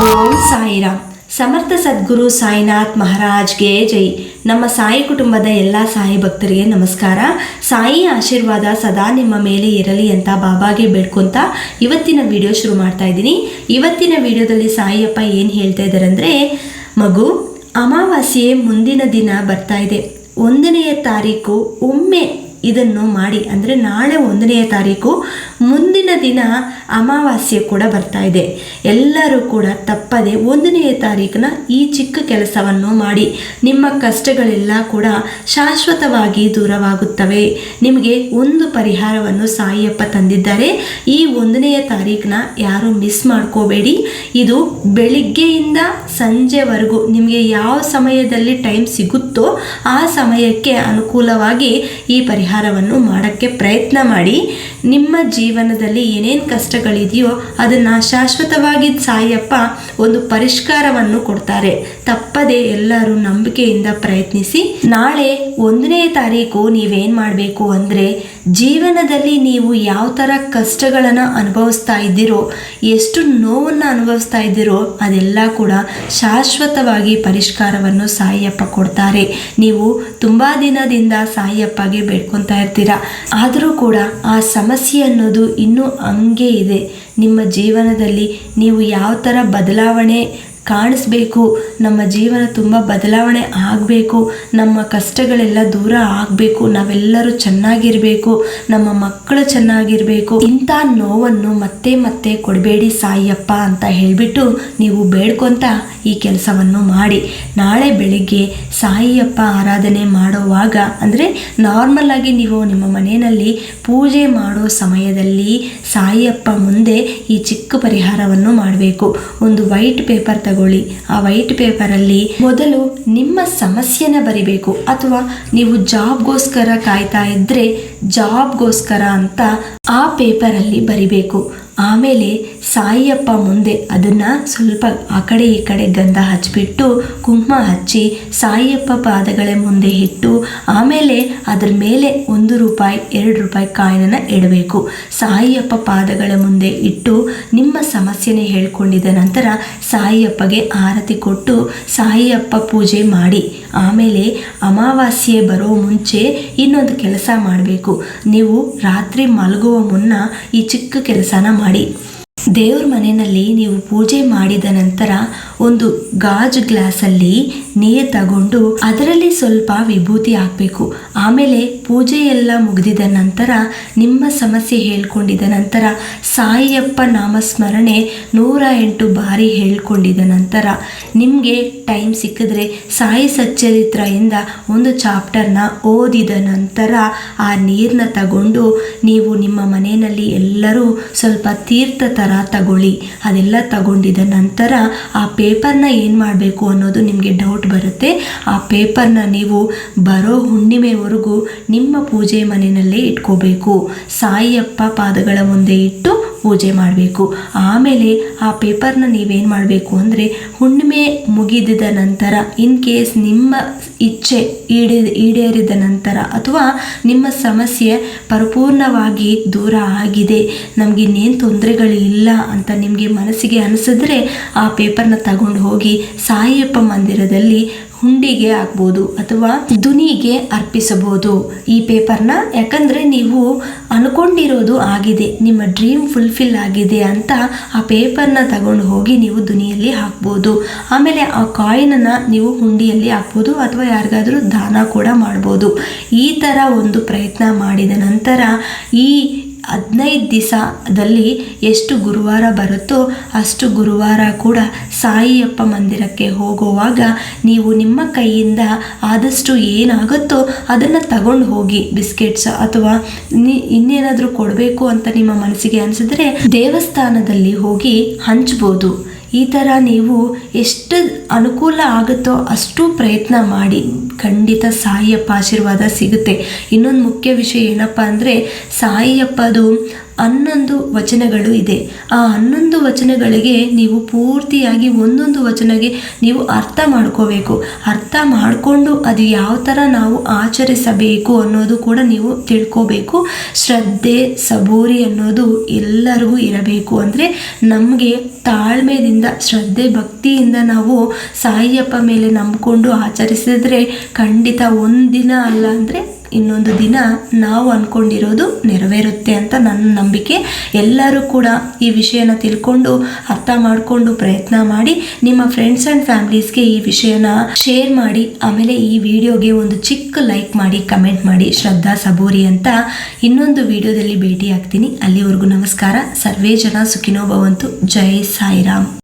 ಓಂ ಸಾಯಿರಾಮ್. ಸಮರ್ಥ ಸದ್ಗುರು ಸಾಯಿನಾಥ್ ಮಹಾರಾಜ್ಗೆ ಜೈ. ನಮ್ಮ ಸಾಯಿ ಕುಟುಂಬದ ಎಲ್ಲ ಸಾಯಿ ಭಕ್ತರಿಗೆ ನಮಸ್ಕಾರ. ಸಾಯಿ ಆಶೀರ್ವಾದ ಸದಾ ನಿಮ್ಮ ಮೇಲೆ ಇರಲಿ ಅಂತ ಬಾಬಾಗೆ ಬೇಡ್ಕೊಂತ ಇವತ್ತಿನ ವಿಡಿಯೋ ಶುರು ಮಾಡ್ತಾ ಇದ್ದೀನಿ. ಇವತ್ತಿನ ವಿಡಿಯೋದಲ್ಲಿ ಸಾಯಿಯಪ್ಪ ಏನು ಹೇಳ್ತಾ ಇದ್ದಾರೆ ಅಂದರೆ, ಮಗು, ಅಮಾವಾಸ್ಯೆ ಮುಂದಿನ ದಿನ ಬರ್ತಾ ಇದೆ. 1ನೇ ತಾರೀಕು ಒಮ್ಮೆ ಇದನ್ನು ಮಾಡಿ, ಅಂದರೆ ನಾಳೆ 1ನೇ ತಾರೀಕು, ಮುಂದಿನ ದಿನ ಅಮಾವಾಸ್ಯೆ ಕೂಡ ಬರ್ತಾ ಇದೆ. ಎಲ್ಲರೂ ಕೂಡ ತಪ್ಪದೆ 1ನೇ ತಾರೀಕನ್ನ ಈ ಚಿಕ್ಕ ಕೆಲಸವನ್ನು ಮಾಡಿ. ನಿಮ್ಮ ಕಷ್ಟಗಳೆಲ್ಲ ಕೂಡ ಶಾಶ್ವತವಾಗಿ ದೂರವಾಗುತ್ತವೆ. ನಿಮಗೆ ಒಂದು ಪರಿಹಾರವನ್ನು ಸಾಯಿಯಪ್ಪ ತಂದಿದ್ದಾರೆ. ಈ 1ನೇ ತಾರೀಕನ್ನ ಯಾರು ಮಿಸ್ ಮಾಡ್ಕೋಬೇಡಿ. ಇದು ಬೆಳಿಗ್ಗೆಯಿಂದ ಸಂಜೆವರೆಗೂ ನಿಮಗೆ ಯಾವ ಸಮಯದಲ್ಲಿ ಟೈಮ್ ಸಿಗುತ್ತೋ ಆ ಸಮಯಕ್ಕೆ ಅನುಕೂಲವಾಗಿ ಈ ಪರಿಹಾರವನ್ನು ಮಾಡೋಕ್ಕೆ ಪ್ರಯತ್ನ ಮಾಡಿ. ನಿಮ್ಮ ಜೀವನದಲ್ಲಿ ಏನೇನು ಕಷ್ಟಗಳಿದೆಯೋ ಅದನ್ನು ಶಾಶ್ವತವಾಗಿ ಸಾಯಿಯಪ್ಪ ಒಂದು ಪರಿಷ್ಕಾರವನ್ನು ಕೊಡ್ತಾರೆ. ತಪ್ಪದೆ ಎಲ್ಲರೂ ನಂಬಿಕೆಯಿಂದ ಪ್ರಯತ್ನಿಸಿ. ನಾಳೆ 1ನೇ ತಾರೀಕು ನೀವೇನು ಮಾಡಬೇಕು ಅಂದರೆ, ಜೀವನದಲ್ಲಿ ನೀವು ಯಾವ ಥರ ಕಷ್ಟಗಳನ್ನು ಅನುಭವಿಸ್ತಾ ಇದ್ದೀರೋ, ಎಷ್ಟು ನೋವನ್ನು ಅನುಭವಿಸ್ತಾ ಇದ್ದೀರೋ ಅದೆಲ್ಲ ಕೂಡ ಶಾಶ್ವತವಾಗಿ ಪರಿಷ್ಕಾರವನ್ನು ಸಾಯಿಯಪ್ಪ ಕೊಡ್ತಾರೆ. ನೀವು ತುಂಬ ದಿನದಿಂದ ಸಾಯಿಯಪ್ಪಗೆ ಬೇಡ್ಕೊತಾ ಇರ್ತೀರ, ಆದರೂ ಕೂಡ ಆ ಸಮಸ್ಯೆ ಅನ್ನೋದು ಇನ್ನೂ ಹಂಗೆ ಇದೆ. ನಿಮ್ಮ ಜೀವನದಲ್ಲಿ ನೀವು ಯಾವ ಥರ ಬದಲಾವಣೆ ಕಾಣಿಸ್ಬೇಕು, ನಮ್ಮ ಜೀವನ ತುಂಬ ಬದಲಾವಣೆ ಆಗಬೇಕು, ನಮ್ಮ ಕಷ್ಟಗಳೆಲ್ಲ ದೂರ ಆಗಬೇಕು, ನಾವೆಲ್ಲರೂ ಚೆನ್ನಾಗಿರಬೇಕು, ನಮ್ಮ ಮಕ್ಕಳು ಚೆನ್ನಾಗಿರಬೇಕು, ಇಂಥ ನೋವನ್ನು ಮತ್ತೆ ಮತ್ತೆ ಕೊಡಬೇಡಿ ಸಾಯಿಯಪ್ಪ ಅಂತ ಹೇಳಿಬಿಟ್ಟು ನೀವು ಬೇಡ್ಕೊತ ಈ ಕೆಲಸವನ್ನು ಮಾಡಿ. ನಾಳೆ ಬೆಳಿಗ್ಗೆ ಸಾಯಿಯಪ್ಪ ಆರಾಧನೆ ಮಾಡುವಾಗ, ಅಂದರೆ ನಾರ್ಮಲ್ ಆಗಿ ನೀವು ನಿಮ್ಮ ಮನೆಯಲ್ಲಿ ಪೂಜೆ ಮಾಡೋ ಸಮಯದಲ್ಲಿ ಸಾಯಿಯಪ್ಪ ಮುಂದೆ ಈ ಚಿಕ್ಕ ಪರಿಹಾರವನ್ನು ಮಾಡಬೇಕು. ಒಂದು ವೈಟ್ ಪೇಪರ್ ತಗೊಳ್ಳಿ. ಆ ವೈಟ್ ಪೇಪರಲ್ಲಿ ಮೊದಲು ನಿಮ್ಮ ಸಮಸ್ಯೆನ ಬರಿಬೇಕು. ಅಥವಾ ನೀವು ಜಾಬ್ಗೋಸ್ಕರ ಕಾಯ್ತಾ ಇದ್ರೆ ಜಾಬ್ಗೋಸ್ಕರ ಅಂತ ಆ ಪೇಪರಲ್ಲಿ ಬರಿಬೇಕು. ಆಮೇಲೆ ಸಾಯಿಯಪ್ಪ ಮುಂದೆ ಅದನ್ನು ಸ್ವಲ್ಪ ಆ ಕಡೆ ಈ ಕಡೆ ಗಂಧ ಹಚ್ಚಿಬಿಟ್ಟು ಕುಂಕುಮ ಹಚ್ಚಿ ಸಾಯಿಯಪ್ಪ ಪಾದಗಳ ಮುಂದೆ ಇಟ್ಟು, ಆಮೇಲೆ ಅದರ ಮೇಲೆ ₹1 ₹2 ಕಾಯಿನನ್ನು ಇಡಬೇಕು. ಸಾಯಿಯಪ್ಪ ಪಾದಗಳ ಮುಂದೆ ಇಟ್ಟು ನಿಮ್ಮ ಸಮಸ್ಯೆನೇ ಹೇಳ್ಕೊಂಡಿದ್ದ ನಂತರ ಸಾಯಿಯಪ್ಪಗೆ ಆರತಿ ಕೊಟ್ಟು ಸಾಯಿಯಪ್ಪ ಪೂಜೆ ಮಾಡಿ. ಆಮೇಲೆ ಅಮಾವಾಸ್ಯೆ ಬರೋ ಮುಂಚೆ ಇನ್ನೊಂದು ಕೆಲಸ ಮಾಡಬೇಕು. ನೀವು ರಾತ್ರಿ ಮಲಗುವ ಮುನ್ನ ಈ ಚಿಕ್ಕ ಕೆಲಸನ ಮಾಡಿ. ದೇವ್ರ ಮನೆಯಲ್ಲಿ ನೀವು ಪೂಜೆ ಮಾಡಿದ ನಂತರ ಒಂದು ಗಾಜು ಗ್ಲಾಸಲ್ಲಿ ನೀರು ತಗೊಂಡು ಅದರಲ್ಲಿ ಸ್ವಲ್ಪ ವಿಭೂತಿ ಹಾಕಬೇಕು. ಆಮೇಲೆ ಪೂಜೆ ಎಲ್ಲ ಮುಗಿದಿದ ನಂತರ ನಿಮ್ಮ ಸಮಸ್ಯೆ ಹೇಳ್ಕೊಂಡಿದ್ದ ನಂತರ ಸಾಯಿಯಪ್ಪ ನಾಮಸ್ಮರಣೆ 108 ಬಾರಿ ಹೇಳ್ಕೊಂಡಿದ್ದ ನಂತರ ನಿಮಗೆ ಟೈಮ್ ಸಿಕ್ಕಿದ್ರೆ ಸಾಯಿ ಸಚ್ಚರಿತ್ರದಿಂದ ಒಂದು ಚಾಪ್ಟರ್ನ ಓದಿದ ನಂತರ ಆ ನೀರನ್ನ ತಗೊಂಡು ನೀವು ನಿಮ್ಮ ಮನೆಯಲ್ಲಿ ಎಲ್ಲರೂ ಸ್ವಲ್ಪ ತೀರ್ಥ ಥರ ತಗೊಳ್ಳಿ. ಅದೆಲ್ಲ ತಗೊಂಡಿದ್ದ ನಂತರ ಆ ಪೇಪರ್ನ ಏನು ಮಾಡಬೇಕು ಅನ್ನೋದು ನಿಮಗೆ ಡೌಟ್ ಬರುತ್ತೆ. ಆ ಪೇಪರ್ನ ನೀವು ಬರೋ ಹುಣ್ಣಿಮೆವರೆಗೂ ನಿಮ್ಮ ಪೂಜೆ ಮನೆಯಲ್ಲೇ ಇಟ್ಕೋಬೇಕು. ಸಾಯಿಯಪ್ಪ ಪಾದಗಳ ಮುಂದೆ ಇಟ್ಟು ಪೂಜೆ ಮಾಡಬೇಕು. ಆಮೇಲೆ ಆ ಪೇಪರ್ನ ನೀವೇನು ಮಾಡಬೇಕು ಅಂದರೆ, ಹುಣ್ಣಿಮೆ ಮುಗಿದಿದ ನಂತರ ಇನ್ ಕೇಸ್ ನಿಮ್ಮ ಇಚ್ಛೆ ಈಡೇರಿದ ನಂತರ ಅಥವಾ ನಿಮ್ಮ ಸಮಸ್ಯೆ ಪರಿಪೂರ್ಣವಾಗಿ ದೂರ ಆಗಿದೆ, ನಮಗಿನ್ನೇನು ತೊಂದರೆಗಳು ಇಲ್ಲ ಅಂತ ನಿಮಗೆ ಮನಸ್ಸಿಗೆ ಅನಿಸಿದ್ರೆ ಆ ಪೇಪರ್ನ ತಗೊಂಡು ಹೋಗಿ ಸಾಯಿಯಪ್ಪ ಮಂದಿರದಲ್ಲಿ ಹುಂಡಿಗೆ ಹಾಕ್ಬೋದು ಅಥವಾ ದುನಿಗೆ ಅರ್ಪಿಸಬಹುದು ಈ ಪೇಪರ್ನ. ಯಾಕಂದರೆ ನೀವು ಅನ್ಕೊಂಡಿರೋದು ಆಗಿದೆ, ನಿಮ್ಮ ಡ್ರೀಮ್ ಫುಲ್ಫಿಲ್ ಆಗಿದೆ ಅಂತ ಆ ಪೇಪರ್ನ ತಗೊಂಡು ಹೋಗಿ ನೀವು ದುನಿಯಲ್ಲಿ ಹಾಕ್ಬೋದು. ಆಮೇಲೆ ಆ ಕಾಯಿನನ್ನು ನೀವು ಹುಂಡಿಯಲ್ಲಿ ಹಾಕ್ಬೋದು ಅಥವಾ ಯಾರಿಗಾದರೂ ದಾನ ಕೂಡ ಮಾಡ್ಬೋದು. ಈ ಥರ ಒಂದು ಪ್ರಯತ್ನ ಮಾಡಿದ ನಂತರ ಈ 15 ದಿವಸದಲ್ಲಿ ಎಷ್ಟು ಗುರುವಾರ ಬರುತ್ತೋ ಅಷ್ಟು ಗುರುವಾರ ಕೂಡ ಸಾಯಿಯಪ್ಪ ಮಂದಿರಕ್ಕೆ ಹೋಗುವಾಗ ನೀವು ನಿಮ್ಮ ಕೈಯಿಂದ ಆದಷ್ಟು ಏನಾಗುತ್ತೋ ಅದನ್ನು ತಗೊಂಡು ಹೋಗಿ. ಬಿಸ್ಕೆಟ್ಸ್ ಅಥವಾ ಇನ್ನೇನಾದರೂ ಕೊಡಬೇಕು ಅಂತ ನಿಮ್ಮ ಮನಸ್ಸಿಗೆ ಅನಿಸಿದ್ರೆ ದೇವಸ್ಥಾನದಲ್ಲಿ ಹೋಗಿ ಹಂಚ್ಬೋದು. ಈ ಥರ ನೀವು ಎಷ್ಟು ಅನುಕೂಲ ಆಗುತ್ತೋ ಅಷ್ಟು ಪ್ರಯತ್ನ ಮಾಡಿ. ಖಂಡಿತ ಸಾಯಿಯಪ್ಪ ಆಶೀರ್ವಾದ ಸಿಗುತ್ತೆ. ಇನ್ನೊಂದು ಮುಖ್ಯ ವಿಷಯ ಏನಪ್ಪ ಅಂದರೆ, ಸಾಯಿಯಪ್ಪದು 11 ವಚನಗಳು ಇದೆ. ಆ 11 ವಚನಗಳಿಗೆ ನೀವು ಪೂರ್ತಿಯಾಗಿ ಒಂದೊಂದು ವಚನಗೆ ನೀವು ಅರ್ಥ ಮಾಡ್ಕೋಬೇಕು. ಅರ್ಥ ಮಾಡಿಕೊಂಡು ಅದು ಯಾವ ಥರ ನಾವು ಆಚರಿಸಬೇಕು ಅನ್ನೋದು ಕೂಡ ನೀವು ತಿಳ್ಕೋಬೇಕು. ಶ್ರದ್ಧೆ ಸಬೂರಿ ಅನ್ನೋದು ಎಲ್ಲರಿಗೂ ಇರಬೇಕು. ಅಂದರೆ ನಮಗೆ ತಾಳ್ಮೆಯಿಂದ ಶ್ರದ್ಧೆ ಭಕ್ತಿಯಿಂದ ನಾವು ಸಾಯಿಯಪ್ಪ ಮೇಲೆ ನಂಬಿಕೊಂಡು ಆಚರಿಸಿದ್ರೆ ಖಂಡಿತ ಒಂದಿನ ಅಲ್ಲ ಅಂದರೆ ಇನ್ನೊಂದು ದಿನ ನಾವು ಅಂದ್ಕೊಂಡಿರೋದು ನೆರವೇರುತ್ತೆ ಅಂತ ನನ್ನ ನಂಬಿಕೆ. ಎಲ್ಲರೂ ಕೂಡ ಈ ವಿಷಯನ ತಿಳ್ಕೊಂಡು ಅರ್ಥ ಮಾಡಿಕೊಂಡು ಪ್ರಯತ್ನ ಮಾಡಿ ನಿಮ್ಮ ಫ್ರೆಂಡ್ಸ್ ಆ್ಯಂಡ್ ಫ್ಯಾಮಿಲೀಸ್ಗೆ ಈ ವಿಷಯನ ಶೇರ್ ಮಾಡಿ. ಆಮೇಲೆ ಈ ವಿಡಿಯೋಗೆ ಒಂದು ಚಿಕ್ಕ ಲೈಕ್ ಮಾಡಿ, ಕಮೆಂಟ್ ಮಾಡಿ ಶ್ರದ್ಧಾ ಸಬೂರಿ ಅಂತ. ಇನ್ನೊಂದು ವಿಡಿಯೋದಲ್ಲಿ ಭೇಟಿ ಆಗ್ತೀನಿ. ಅಲ್ಲಿವರೆಗೂ ನಮಸ್ಕಾರ. ಸರ್ವೇ ಜನ ಸುಖಿನೋ ಭವಂತು. ಜೈ ಸಾಯಿರಾಮ್.